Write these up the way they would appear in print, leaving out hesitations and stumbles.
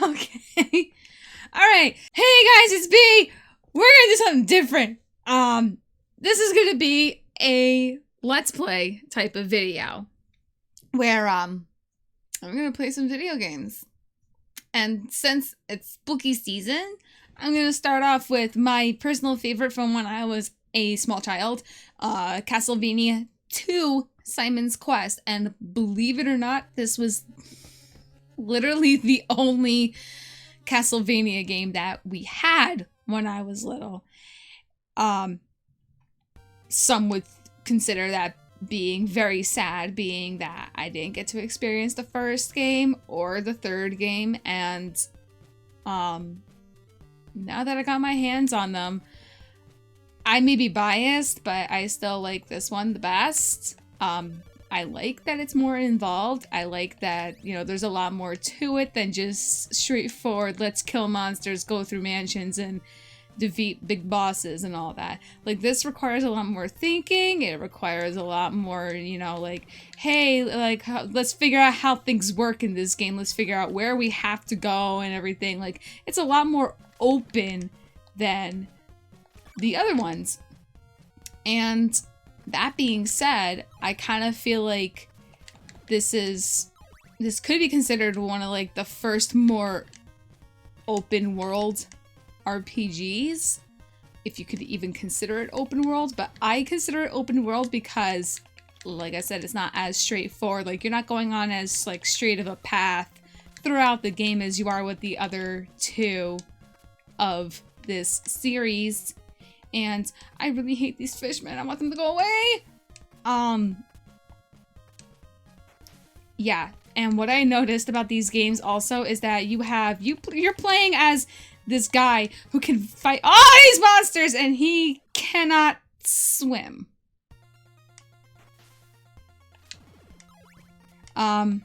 Okay. Alright. Hey guys, it's B! We're gonna do something different. This is gonna be a Let's Play type of video. Where, I'm gonna play some video games. And since it's spooky season, I'm gonna start off with my personal favorite from when I was a small child. Castlevania II, Simon's Quest. And believe it or not, this was literally the only Castlevania game that we had when I was little. Some would consider that being very sad, being that I didn't get to experience the first game or the third game, and now that I got my hands on them, I may be biased, but I still like this one the best. I like that it's more involved. I like that, you know, there's a lot more to it than just straightforward, let's kill monsters, go through mansions, and defeat big bosses and all that. Like, this requires a lot more thinking. It requires a lot more, you know, like, hey, like, let's figure out how things work in this game. Let's figure out where we have to go and everything. Like, it's a lot more open than the other ones. And that being said, I kind of feel like this could be considered one of like the first more open world RPGs, if you could even consider it open world. But I consider it open world because, like I said, it's not as straightforward. Like, you're not going on as like straight of a path throughout the game as you are with the other two of this series. And I really hate these fish, man. I want them to go away. Yeah. And what I noticed about these games also is that you're playing as this guy who can fight all these monsters, and he cannot swim. And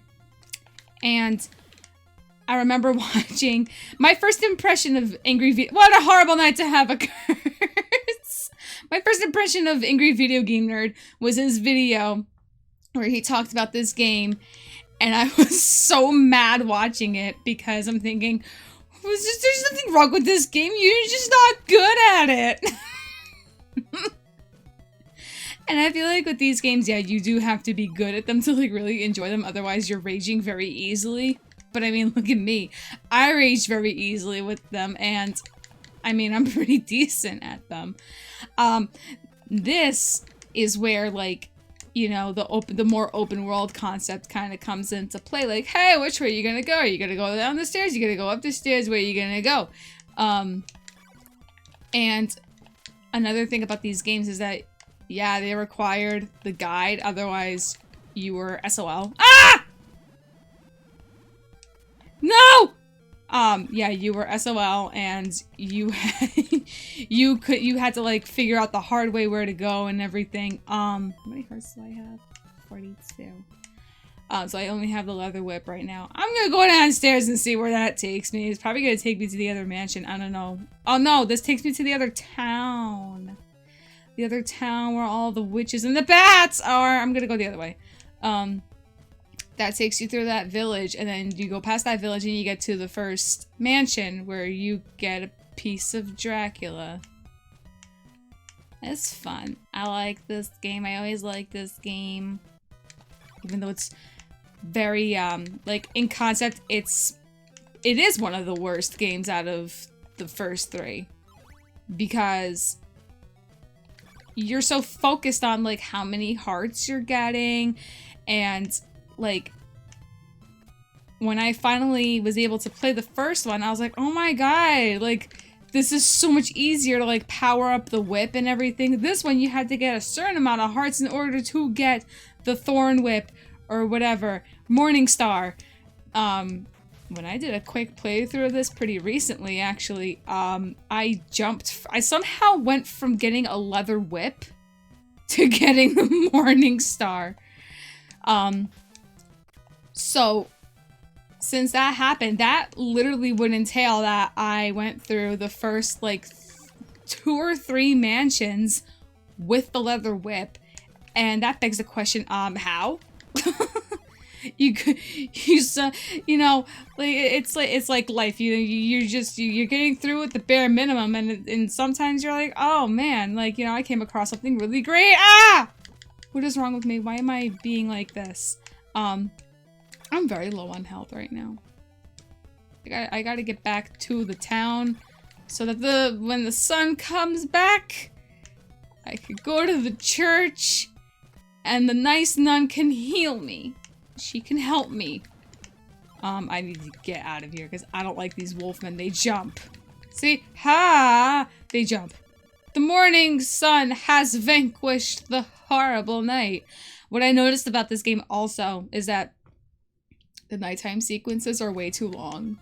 I remember watching my first impression of what a horrible night to have a curse. My first impression of Angry Video Game Nerd was his video where he talked about this game, and I was so mad watching it because I'm thinking, there's nothing wrong with this game, you're just not good at it. And I feel like with these games, yeah, you do have to be good at them to like really enjoy them, otherwise you're raging very easily. But I mean, look at me. I rage very easily with them, and I mean, I'm pretty decent at them. This is where, like, you know, the more open world concept kind of comes into play. Like, hey, which way are you gonna go? Are you gonna go down the stairs? Are you gonna go up the stairs? Where are you gonna go? And another thing about these games is that, yeah, they required the guide, otherwise you were SOL. Ah! No! Yeah, you were SOL, and you had to like figure out the hard way where to go and everything. How many hearts do I have? 42. So I only have the leather whip right now. I'm gonna go downstairs and see where that takes me. It's probably gonna take me to the other mansion. I don't know. Oh no, this takes me to the other town. The other town where all the witches and the bats are. I'm gonna go the other way. That takes you through that village, and then you go past that village and you get to the first mansion where you get a piece of Dracula. It's fun. I like this game. I always like this game. Even though it's very, like, in concept, it is one of the worst games out of the first three. Because you're so focused on, like, how many hearts you're getting, and like, when I finally was able to play the first one, I was like, oh my god, like, this is so much easier to, like, power up the whip and everything. This one, you had to get a certain amount of hearts in order to get the Thorn Whip, or whatever, Morning Star. When I did a quick playthrough of this pretty recently, actually, I somehow went from getting a leather whip to getting the Morning Star. So, since that happened, that literally would entail that I went through the first, like, 2 or 3 mansions with the leather whip, and that begs the question, how? you know, like it's like life. You're getting through with the bare minimum, and sometimes you're like, oh man, like, you know, I came across something really great. Ah, what is wrong with me? Why am I being like this? I'm very low on health right now. I gotta get back to the town so that when the sun comes back, I could go to the church and the nice nun can heal me. She can help me. I need to get out of here because I don't like these wolfmen. They jump. See? Ha! They jump. The morning sun has vanquished the horrible night. What I noticed about this game also is that the nighttime sequences are way too long.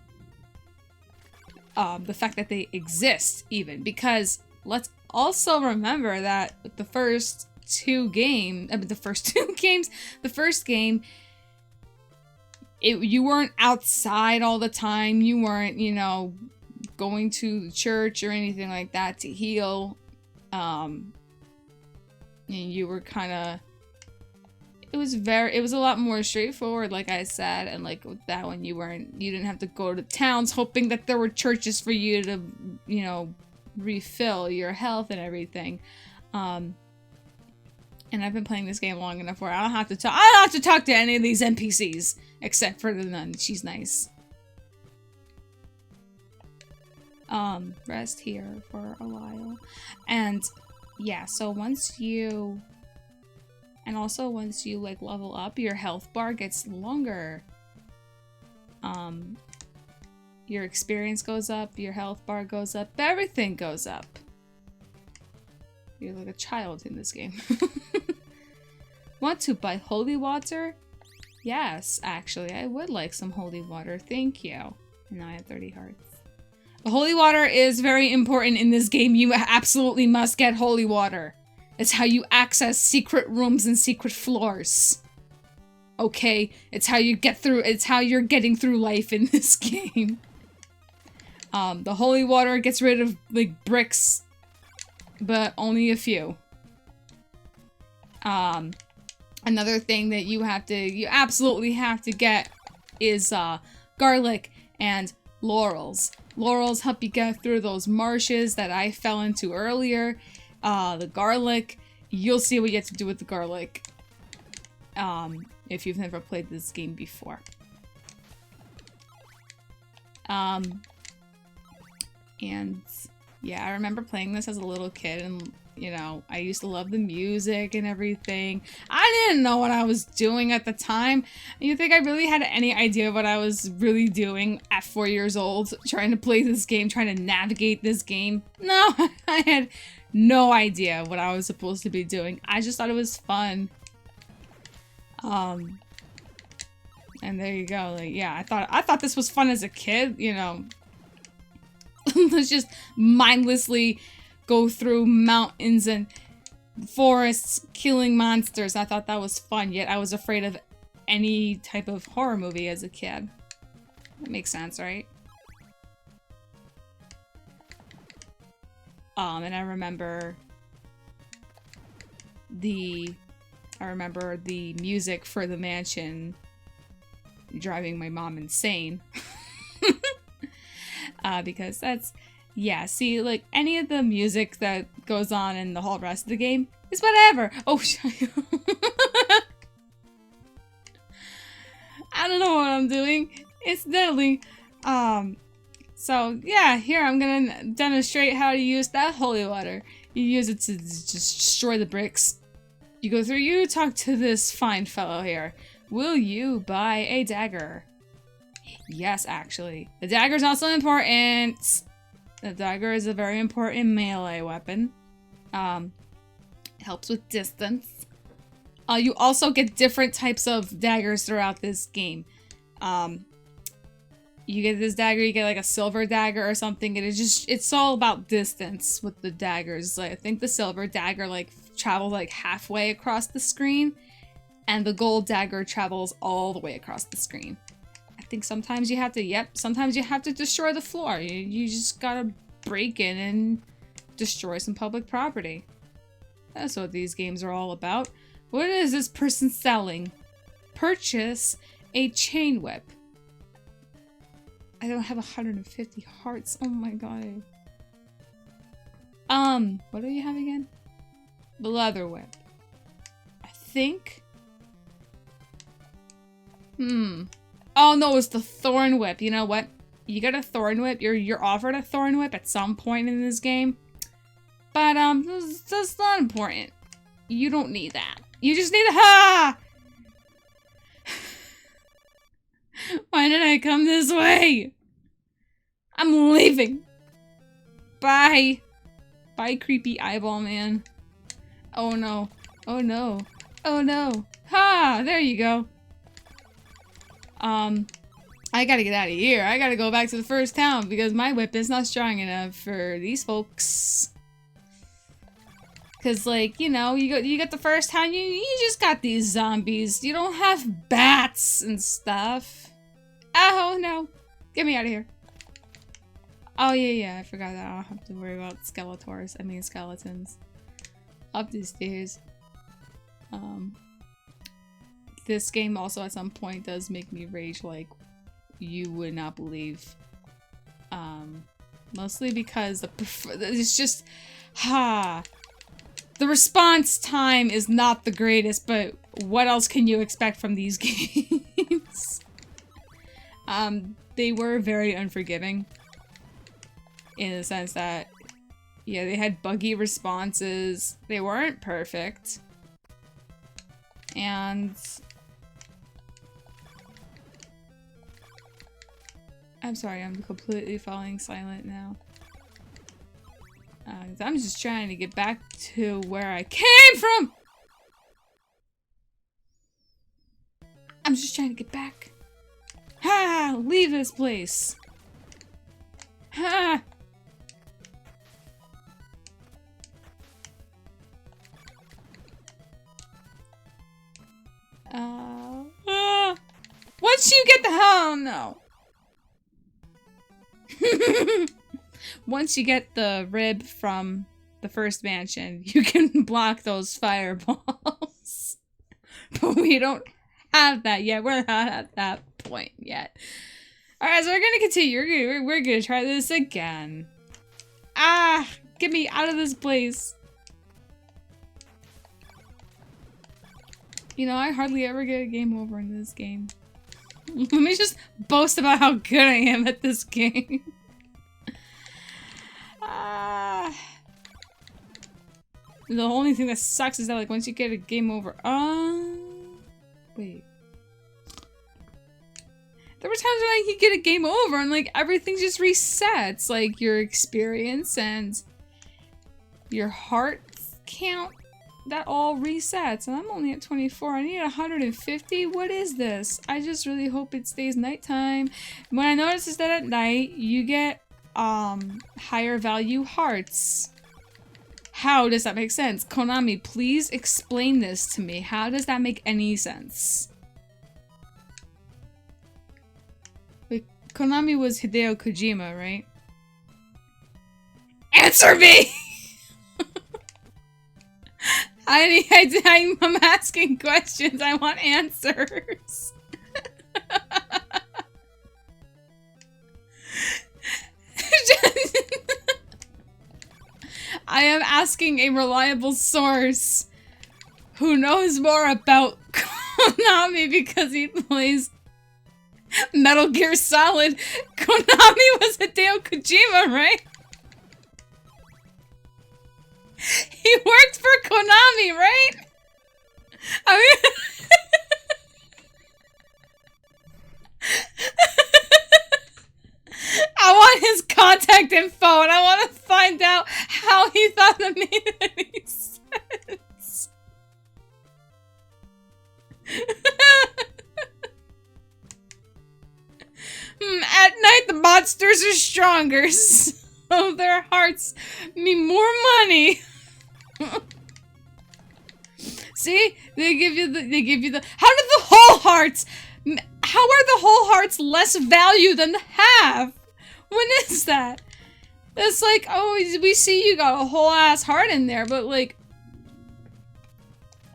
The fact that they exist, even, because let's also remember that the first game, you weren't outside all the time. You weren't, you know, going to the church or anything like that to heal. And you were kind of, it was a lot more straightforward, like I said, and like with that one, you didn't have to go to towns hoping that there were churches for you to, you know, refill your health and everything. And I've been playing this game long enough where I don't have to talk to any of these NPCs except for the nun. She's nice. Rest here for a while. And yeah, so once you like level up, your health bar gets longer. Your experience goes up, your health bar goes up, everything goes up. You're like a child in this game. Want to buy holy water? Yes, actually, I would like some holy water. Thank you. And now I have 30 hearts. The holy water is very important in this game. You absolutely must get holy water. It's how you access secret rooms and secret floors. Okay? It's how you get through, it's how you're getting through life in this game. The holy water gets rid of, like, bricks, but only a few. Another thing that you absolutely have to get is, garlic and laurels. Laurels help you get through those marshes that I fell into earlier. The garlic, you'll see what you have to do with the garlic, if you've never played this game before. And yeah, I remember playing this as a little kid, and you know, I used to love the music and everything. I didn't know what I was doing at the time. You think I really had any idea what I was really doing at 4 years old, trying to play this game, trying to navigate this game? No, I had no idea what I was supposed to be doing. I just thought it was fun. And there you go. Like, yeah, I thought this was fun as a kid, you know. Let's just mindlessly go through mountains and forests killing monsters. I thought that was fun, yet I was afraid of any type of horror movie as a kid. That makes sense, right? And I remember the music for the mansion driving my mom insane. Because that's, yeah, see, like, any of the music that goes on in the whole rest of the game is whatever. Oh, I don't know what I'm doing. Incidentally, so, yeah, here, I'm gonna demonstrate how to use that holy water. You use it to just destroy the bricks. You go through, you talk to this fine fellow here. Will you buy a dagger? Yes, actually. The dagger's also important. The dagger is a very important melee weapon. It helps with distance. You also get different types of daggers throughout this game. You get this dagger, you get like a silver dagger or something, and it's all about distance with the daggers. Like, I think the silver dagger like travels like halfway across the screen, and the gold dagger travels all the way across the screen. I think sometimes you have to, sometimes you have to destroy the floor. You just gotta break in and destroy some public property. That's what these games are all about. What is this person selling? Purchase A chain whip. I don't have 150 hearts. Oh my god. What do you have again? The leather whip. I think. Oh no, it's the thorn whip. You know what? You get a thorn whip. You're offered a thorn whip at some point in this game. But that's not important. You don't need that. You just need a Why did I come this way? I'm leaving. Bye. Bye, creepy eyeball man. Oh no. Oh no. Oh no. Ha! There you go. I gotta get out of here. I gotta go back to the first town because my whip is not strong enough for these folks. Cause like, you know, you got the first town, you just got these zombies. You don't have bats and stuff. Oh no. Get me out of here. Oh yeah, I forgot that I don't have to worry about skeletons. Up the stairs. This game also at some point does make me rage like you would not believe. Mostly because it's just the response time is not the greatest, but what else can you expect from these games? They were very unforgiving in the sense that, yeah, they had buggy responses. They weren't perfect. And I'm sorry, I'm completely falling silent now. I'm just trying to get back to where I came from! I'm just trying to get back. Ha! Leave this place! Ha! Once you get the hell no. Once you get the rib from the first mansion, you can block those fireballs. But we don't have that yet. We're not at that point yet. Alright, so we're gonna continue. We're gonna try this again. Ah! Get me out of this place. You know, I hardly ever get a game over in this game. Let me just boast about how good I am at this game. The only thing that sucks is that, like, once you get a game over, wait. There were times when I could get a game over and, like, everything just resets. Like, your experience and your heart count, that all resets. And I'm only at 24. I need 150? What is this? I just really hope it stays nighttime. When I notice is that at night, you get, higher value hearts. How does that make sense? Konami, please explain this to me. How does that make any sense? Wait, Konami was Hideo Kojima, right? Answer me! I'm asking questions. I want answers. I am asking a reliable source who knows more about Konami because he plays Metal Gear Solid. Konami was Hideo Kojima, right? He worked for Konami, right? I mean... I want his contact info and I want to find out how he thought that made any sense. At night the monsters are stronger, so their hearts mean more money. See? They give you the how did the whole hearts how are the whole hearts less value than the half? When is that? It's like, oh, we see you got a whole ass heart in there, but like,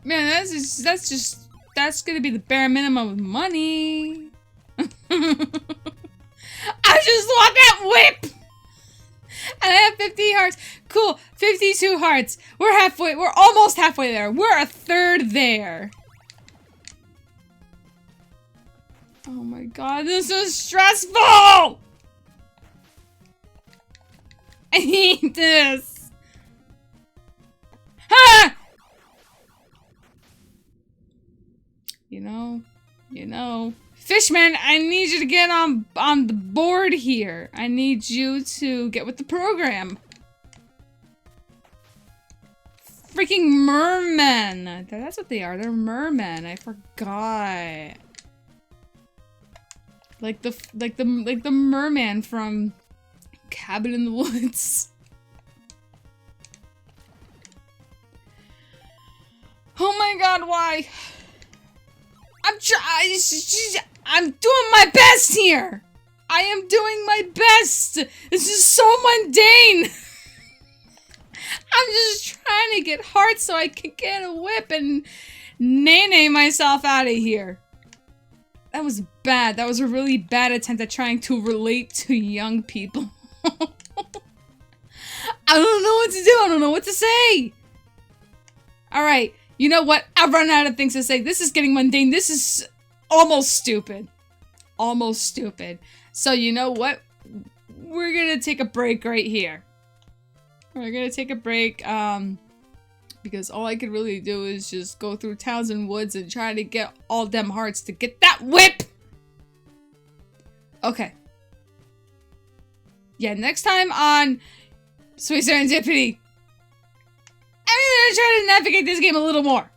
man, that's just that's gonna be the bare minimum of money. I just want that whip! And I have 50 hearts. Cool, 52 hearts. We're halfway, we're almost halfway there. We're a third there. Oh my god, this is stressful! I hate this. Ha! You know. Fishman, I need you to get on the board here. I need you to get with the program. Freaking mermen. That's what they are. They're mermen. I forgot. Like the merman from Cabin in the Woods. Oh my god, why? I'm doing my best here! I am doing my best! This is so mundane! I'm just trying to get hearts so I can get a whip and nay myself out of here. That was bad. That was a really bad attempt at trying to relate to young people. I don't know what to do. I don't know what to say. Alright. You know what? I've run out of things to say. This is getting mundane. This is almost stupid. Almost stupid. So you know what? We're gonna take a break right here. We're gonna take a break, because all I could really do is just go through towns and woods and try to get all them hearts to get that whip! Okay. Yeah, next time on Sweet Serendipity, I'm gonna try to navigate this game a little more.